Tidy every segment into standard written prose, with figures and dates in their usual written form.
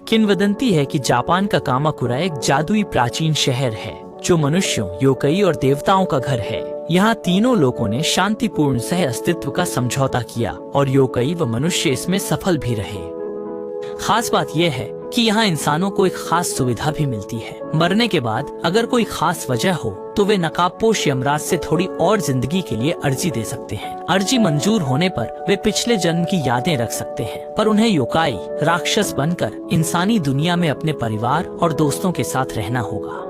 किंवदंती है कि जापान का कामाकुरा एक जादुई प्राचीन शहर है जो मनुष्यों, योकई और देवताओं का घर है। यहाँ तीनों लोगों ने शांतिपूर्ण सह अस्तित्व का समझौता किया और योकई व मनुष्य इसमें सफल भी रहे। खास बात यह है कि यहाँ इंसानों को एक खास सुविधा भी मिलती है। मरने के बाद अगर कोई खास वजह हो तो वे नकाबपोश यमराज से थोड़ी और जिंदगी के लिए अर्जी दे सकते हैं। अर्जी मंजूर होने पर वे पिछले जन्म की यादें रख सकते हैं, पर उन्हें योकाई राक्षस बनकर इंसानी दुनिया में अपने परिवार और दोस्तों के साथ रहना होगा।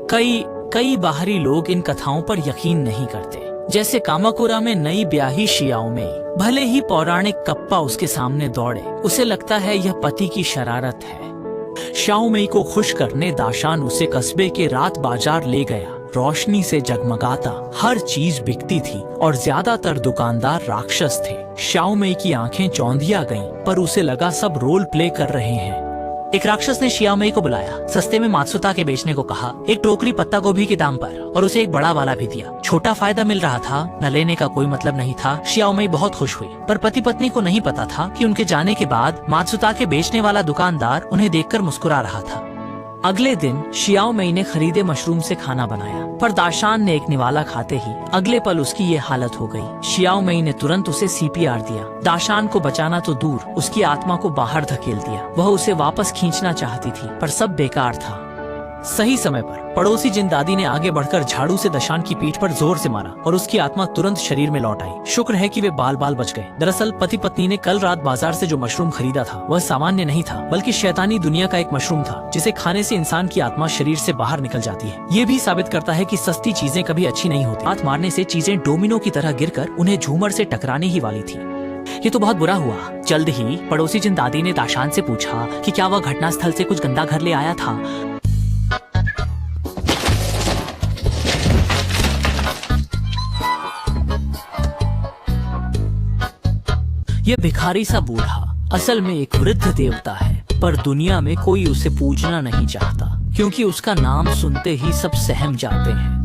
कई बाहरी लोग इन कथाओं पर यकीन नहीं करते। जैसे कामाकुरा में नई ब्याही शियाओ में भले ही पौराणिक कप्पा उसके सामने दौड़े, उसे लगता है यह पति की शरारत है। शाओमेई को खुश करने दाशान उसे कस्बे के रात बाजार ले गया। रोशनी से जगमगाता हर चीज बिकती थी और ज्यादातर दुकानदार राक्षस थे। शाओमेई की आंखें चौंधिया गईं, पर उसे लगा सब रोल प्ले कर रहे हैं। एक राक्षस ने शियाओमेई को बुलाया, सस्ते में मात्सुता के बेचने को कहा, एक टोकरी पत्ता गोभी के दाम पर, और उसे एक बड़ा वाला भी दिया। छोटा फायदा मिल रहा था, न लेने का कोई मतलब नहीं था। शियाओमेई बहुत खुश हुई, पर पति पत्नी को नहीं पता था कि उनके जाने के बाद मात्सुता के बेचने वाला दुकानदार उन्हें देखकर मुस्कुरा रहा था। अगले दिन शियाओमेई ने खरीदे मशरूम से खाना बनाया, पर दाशान ने एक निवाला खाते ही अगले पल उसकी ये हालत हो गई। शियाओमेई ने तुरंत उसे सीपीआर दिया। दाशान को बचाना तो दूर, उसकी आत्मा को बाहर धकेल दिया। वह उसे वापस खींचना चाहती थी, पर सब बेकार था। सही समय पर पड़ोसी जिन दादी ने आगे बढ़कर झाड़ू से दाशान की पीठ पर जोर से मारा और उसकी आत्मा तुरंत शरीर में लौट आई। शुक्र है कि वे बाल बाल बच गए। दरअसल पति पत्नी ने कल रात बाजार से जो मशरूम खरीदा था वह सामान्य नहीं था, बल्कि शैतानी दुनिया का एक मशरूम था, जिसे खाने से इंसान की आत्मा शरीर से बाहर निकल जाती है। ये भी साबित करता है कि सस्ती चीजें कभी अच्छी नहीं होती। हाथ मारने से चीजें डोमिनो की तरह गिरकर उन्हें झूमर से टकराने ही वाली थी। ये तो बहुत बुरा हुआ। जल्द ही पड़ोसी जिन दादी ने दाशान से पूछा कि क्या वह घटनास्थल से कुछ गंदा घर ले आया था। यह भिखारी सा बूढ़ा असल में एक वृद्ध देवता है, पर दुनिया में कोई उसे पूजना नहीं चाहता, क्योंकि उसका नाम सुनते ही सब सहम जाते हैं।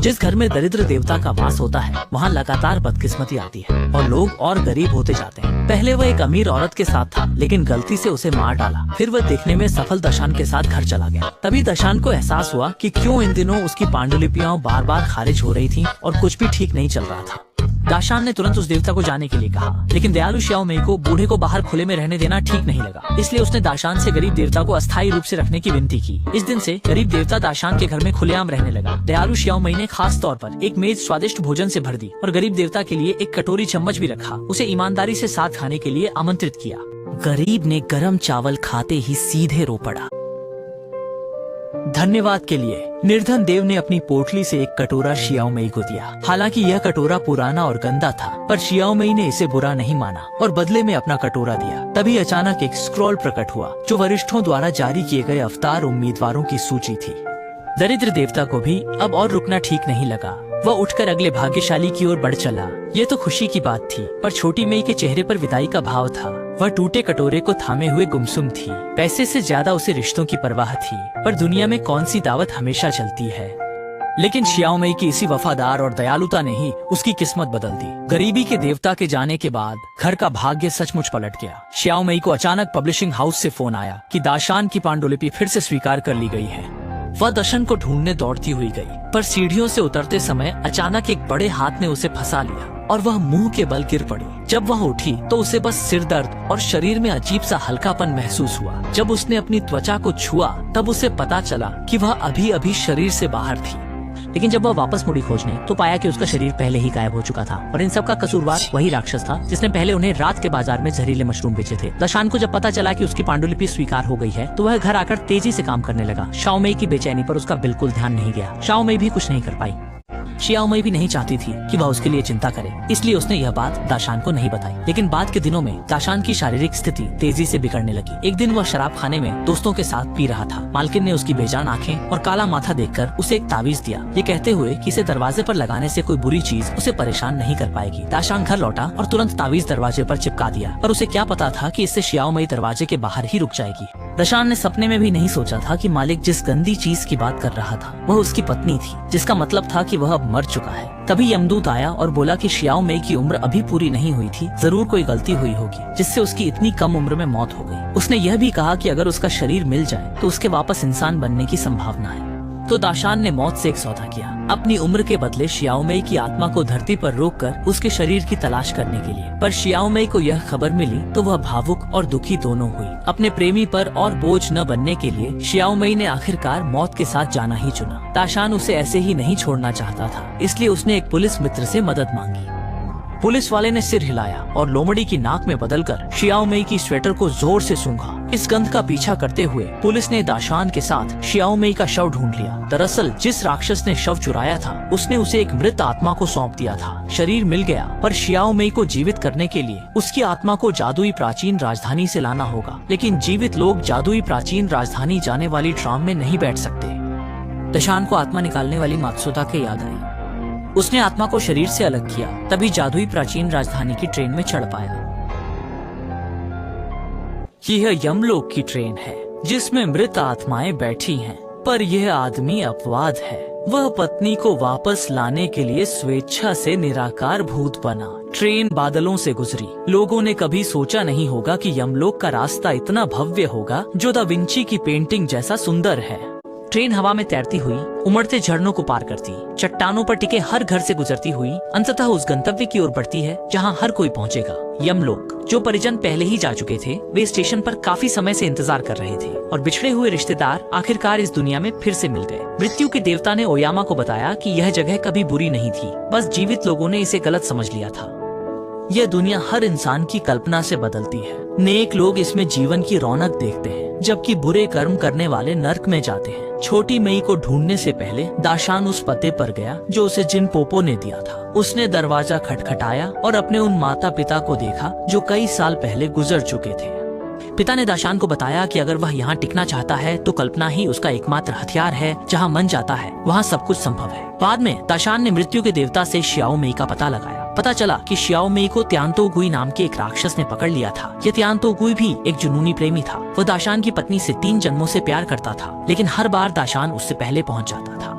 जिस घर में दरिद्र देवता का वास होता है वहाँ लगातार बदकिस्मती आती है और लोग और गरीब होते जाते हैं। पहले वह एक अमीर औरत के साथ था, लेकिन गलती से उसे मार डाला। फिर वह देखने में सफल दाशान के साथ घर चला गया। तभी दाशान को एहसास हुआ कि क्यों इन दिनों उसकी पांडुलिपियां बार बार खारिज हो रही थीं और कुछ भी ठीक नहीं चल रहा था। दाशान ने तुरंत उस देवता को जाने के लिए कहा, लेकिन दयालु शियाओमेई को बूढ़े को बाहर खुले में रहने देना ठीक नहीं लगा। इसलिए उसने दाशान से गरीब देवता को अस्थायी रूप से रखने की विनती की। इस दिन से गरीब देवता दाशान के घर में खुलेआम रहने लगा। दयालु शियाओमेई ने खास तौर पर एक मेज स्वादिष्ट भोजन से भर दी और गरीब देवता के लिए एक कटोरी चम्मच भी रखा। उसे ईमानदारी से साथ खाने के लिए आमंत्रित किया। गरीब ने गरम चावल खाते ही सीधे रो पड़ा। धन्यवाद के लिए निर्धन देव ने अपनी पोटली से एक कटोरा शियाओमेई को दिया। हालांकि यह कटोरा पुराना और गंदा था, पर शियाओमेई ने इसे बुरा नहीं माना और बदले में अपना कटोरा दिया। तभी अचानक एक स्क्रॉल प्रकट हुआ, जो वरिष्ठों द्वारा जारी किए गए अवतार उम्मीदवारों की सूची थी। दरिद्र देवता को भी अब और रुकना ठीक नहीं लगा। वह उठकर अगले भाग्यशाली की ओर बढ़ चला। ये तो खुशी की बात थी, पर छोटी मेई के चेहरे पर विदाई का भाव था। वह टूटे कटोरे को थामे हुए गुमसुम थी। पैसे से ज्यादा उसे रिश्तों की परवाह थी, पर दुनिया में कौन सी दावत हमेशा चलती है। लेकिन शियाओमेई की इसी वफादार और दयालुता ने ही उसकी किस्मत बदल दी। गरीबी के देवता के जाने के बाद घर का भाग्य सचमुच पलट गया। शियाओमेई को अचानक पब्लिशिंग हाउस से फोन आया कि दाशान की पांडुलिपि फिर से स्वीकार कर ली गई है। वह दर्शन को ढूंढने दौड़ती हुई गई, पर सीढ़ियों से उतरते समय अचानक एक बड़े हाथ ने उसे फंसा लिया और वह मुंह के बल गिर पड़ी। जब वह उठी तो उसे बस सिर दर्द और शरीर में अजीब सा हल्कापन महसूस हुआ। जब उसने अपनी त्वचा को छुआ तब उसे पता चला कि वह अभी अभी शरीर से बाहर थी। लेकिन जब वह वापस मुड़ी खोजने तो पाया कि उसका शरीर पहले ही गायब हो चुका था और इन सब का कसूरवार वही राक्षस था जिसने पहले उन्हें रात के बाजार में जहरीले मशरूम बेचे थे। दाशान को जब पता चला कि उसकी पांडुलिपि स्वीकार हो गई है तो वह घर आकर तेजी से काम करने लगा। शियाओमेई की बेचैनी पर उसका बिल्कुल ध्यान नहीं गया। शियाओमेई भी कुछ नहीं कर पाई। शियाओमेई भी नहीं चाहती थी कि वह उसके लिए चिंता करे, इसलिए उसने यह बात दाशान को नहीं बताई। लेकिन बाद के दिनों में दाशान की शारीरिक स्थिति तेजी से बिगड़ने लगी। एक दिन वह शराब खाने में दोस्तों के साथ पी रहा था। मालकिन ने उसकी बेजान आंखें और काला माथा देखकर उसे एक तावीज दिया, ये कहते हुए कि इसे दरवाजे पर लगाने से कोई बुरी चीज उसे परेशान नहीं कर पाएगी। दाशान घर लौटा और तुरंत तावीज दरवाजे पर चिपका दिया, पर उसे क्या पता था कि इससे शियाओमेई दरवाजे के बाहर ही रुक जाएगी। दाशान ने सपने में भी नहीं सोचा था कि मालिक जिस गंदी चीज की बात कर रहा था वह उसकी पत्नी थी, जिसका मतलब था कि वह अब मर चुका है। तभी यमदूत आया और बोला कि शियाओ मई की उम्र अभी पूरी नहीं हुई थी, जरूर कोई गलती हुई होगी जिससे उसकी इतनी कम उम्र में मौत हो गई। उसने यह भी कहा कि अगर उसका शरीर मिल जाए तो उसके वापस इंसान बनने की संभावना है। तो दाशान ने मौत से एक सौदा किया, अपनी उम्र के बदले शियाओ मई की आत्मा को धरती पर रोककर उसके शरीर की तलाश करने के लिए। पर शियाओ मई को यह खबर मिली तो वह भावुक और दुखी दोनों हुई। अपने प्रेमी पर और बोझ न बनने के लिए शियाओ मई ने आखिरकार मौत के साथ जाना ही चुना। दाशान उसे ऐसे ही नहीं छोड़ना चाहता था, इसलिए उसने एक पुलिस मित्र से मदद मांगी। पुलिस वाले ने सिर हिलाया और लोमड़ी की नाक में बदलकर शियाओ मई की स्वेटर को जोर से सूंघा। इस गंध का पीछा करते हुए पुलिस ने दाशान के साथ शियाओ मई का शव ढूंढ लिया। दरअसल जिस राक्षस ने शव चुराया था उसने उसे एक मृत आत्मा को सौंप दिया था। शरीर मिल गया, पर शियाओ मई को जीवित करने के लिए उसकी आत्मा को जादुई प्राचीन राजधानी से लाना होगा। लेकिन जीवित लोग जादुई प्राचीन राजधानी जाने वाली ट्राम में नहीं बैठ सकते। दाशान को आत्मा निकालने वाली मात्सुदा की याद आई। उसने आत्मा को शरीर से अलग किया, तभी जादुई प्राचीन राजधानी की ट्रेन में चढ़ पाया। यह यमलोक की ट्रेन है जिसमें मृत आत्माएं बैठी हैं, पर यह आदमी अपवाद है। वह पत्नी को वापस लाने के लिए स्वेच्छा से निराकार भूत बना। ट्रेन बादलों से गुजरी। लोगों ने कभी सोचा नहीं होगा कि यमलोक का रास्ता इतना भव्य होगा जो दा विंची की पेंटिंग जैसा सुंदर है। ट्रेन हवा में तैरती हुई उमड़ते झरनों को पार करती, चट्टानों पर टिके हर घर से गुजरती हुई अंततः उस गंतव्य की ओर बढ़ती है जहां हर कोई पहुंचेगा, यमलोक। जो परिजन पहले ही जा चुके थे वे स्टेशन पर काफी समय से इंतजार कर रहे थे और बिछड़े हुए रिश्तेदार आखिरकार इस दुनिया में फिर से मिल गए। मृत्यु के देवता ने ओयामा को बताया कि यह जगह कभी बुरी नहीं थी, बस जीवित लोगों ने इसे गलत समझ लिया था। यह दुनिया हर इंसान की कल्पना से बदलती है। नेक लोग इसमें जीवन की रौनक देखते हैं, जबकि बुरे कर्म करने वाले नर्क में जाते हैं। छोटी मई को ढूंढने से पहले दाशान उस पते पर गया जो उसे जिन पोपो ने दिया था। उसने दरवाजा खटखटाया और अपने उन माता पिता को देखा जो कई साल पहले गुजर चुके थे। पिता ने दाशान को बताया कि अगर वह यहाँ टिकना चाहता है तो कल्पना ही उसका एकमात्र हथियार है। जहाँ मन जाता है वहाँ सब कुछ संभव है। बाद में दाशान ने मृत्यु के देवता से शियाओ मई का पता लगाया। पता चला कि शियाओ मई को त्यांतो गुई नाम के एक राक्षस ने पकड़ लिया था। यह त्यांतो गुई भी एक जुनूनी प्रेमी था। वह दाशान की पत्नी से 3 जन्मों से प्यार करता था, लेकिन हर बार दाशान उससे पहले पहुंच जाता था।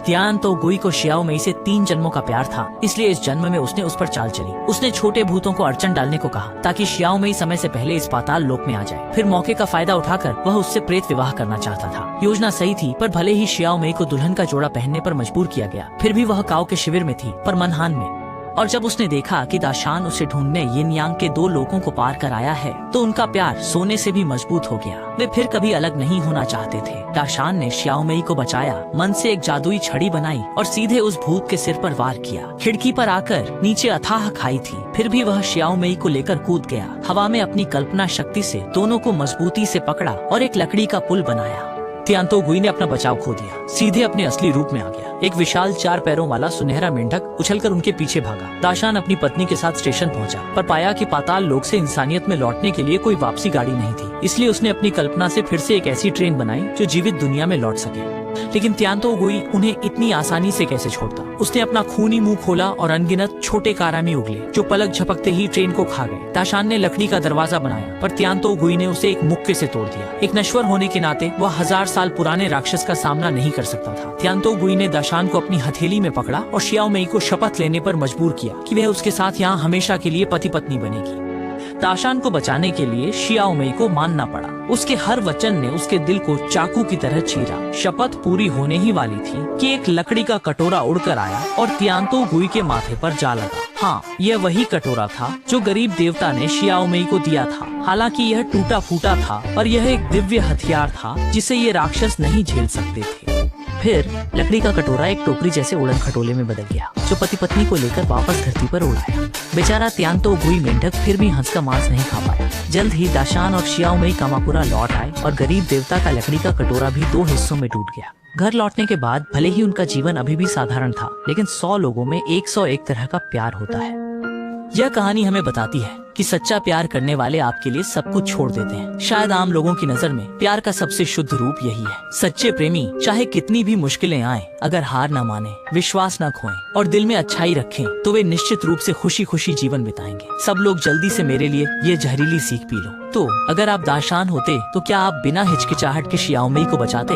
त्यांतो गुई को शियाओ मई से 3 जन्मों का प्यार था, इसलिए इस जन्म में उसने उस पर चाल चली। उसने छोटे भूतों को अड़चन डालने को कहा ताकि शियाओ मई समय से पहले इस पाताल लोक में आ जाए। फिर मौके का फायदा उठाकर वह उससे प्रेत विवाह करना चाहता था। योजना सही थी, पर भले ही शियाओ मई को दुल्हन का जोड़ा पहनने पर मजबूर किया गया, फिर भी वह काओ के शिविर में थी, पर मनहान में। और जब उसने देखा कि दाशान उसे ढूंढने यिन यांग के 2 लोगों को पार कर आया है तो उनका प्यार सोने से भी मजबूत हो गया। वे फिर कभी अलग नहीं होना चाहते थे। दाशान ने शियाओ मई को बचाया, मन से एक जादुई छड़ी बनाई और सीधे उस भूत के सिर पर वार किया। खिड़की पर आकर नीचे अथाह खाई थी, फिर भी वह शियाओ मई को लेकर कूद गया। हवा में अपनी कल्पना शक्ति से दोनों को मजबूती से पकड़ा और एक लकड़ी का पुल बनाया। त्यांतो गुई ने अपना बचाव खो दिया, सीधे अपने असली रूप में आ गया। एक विशाल 4 पैरों वाला सुनहरा मेंढक उछलकर उनके पीछे भागा। दाशान अपनी पत्नी के साथ स्टेशन पहुंचा, पर पाया कि पाताल लोक से इंसानियत में लौटने के लिए कोई वापसी गाड़ी नहीं थी। इसलिए उसने अपनी कल्पना से फिर से एक ऐसी ट्रेन बनाई जो जीवित दुनिया में लौट सके। लेकिन त्यांतो गुई उन्हें इतनी आसानी से कैसे छोड़ता। उसने अपना खूनी मुंह खोला और अनगिनत छोटे कारामी उगले जो पलक झपकते ही ट्रेन को खा गए। दाशान ने लकड़ी का दरवाजा बनाया, पर त्यांतो गुई ने उसे एक मुक्के से तोड़ दिया। एक नश्वर होने के नाते वह 1000 साल पुराने राक्षस का सामना नहीं कर सकता था। त्यांतो गुई ने दाशान को अपनी हथेली में पकड़ा और शियाओ मई को शपथ लेने पर मजबूर किया कि वह उसके साथ यहाँ हमेशा के लिए पति पत्नी बनेगी। दाशान को बचाने के लिए शियाओ मई को मानना पड़ा। उसके हर वचन ने उसके दिल को चाकू की तरह चीरा। शपथ पूरी होने ही वाली थी कि एक लकड़ी का कटोरा उड़कर आया और त्यांतो गुई के माथे पर जा लगा। हाँ, यह वही कटोरा था जो गरीब देवता ने शियाओ मई को दिया था। हालांकि यह टूटा फूटा था, पर यह एक दिव्य हथियार था जिसे ये राक्षस नहीं झेल सकते थे। फिर लकड़ी का कटोरा एक टोकरी जैसे उड़न खटोले में बदल गया जो पति पत्नी को लेकर वापस धरती पर उड़ाया। बेचारा त्यांतो गुई मेंढक फिर भी हंस का मांस नहीं खा पाया। जल्द ही दाशान और शियाओ मई कामापुरा लौट आए और गरीब देवता का लकड़ी का कटोरा भी 2 हिस्सों में टूट गया। घर लौटने के बाद भले ही उनका जीवन अभी भी साधारण था, लेकिन 100 लोगों में 101 तरह का प्यार होता है। यह कहानी हमें बताती है कि सच्चा प्यार करने वाले आपके लिए सब कुछ छोड़ देते हैं। शायद आम लोगों की नजर में प्यार का सबसे शुद्ध रूप यही है। सच्चे प्रेमी चाहे कितनी भी मुश्किलें आए, अगर हार न माने, विश्वास न खोएं और दिल में अच्छाई रखें, तो वे निश्चित रूप से खुशी खुशी जीवन बिताएंगे। सब लोग जल्दी से मेरे लिए ये जहरीली सीख पी लो। तो अगर आप दाशान होते तो क्या आप बिना हिचकिचाहट के शियाओ मई को बचाते?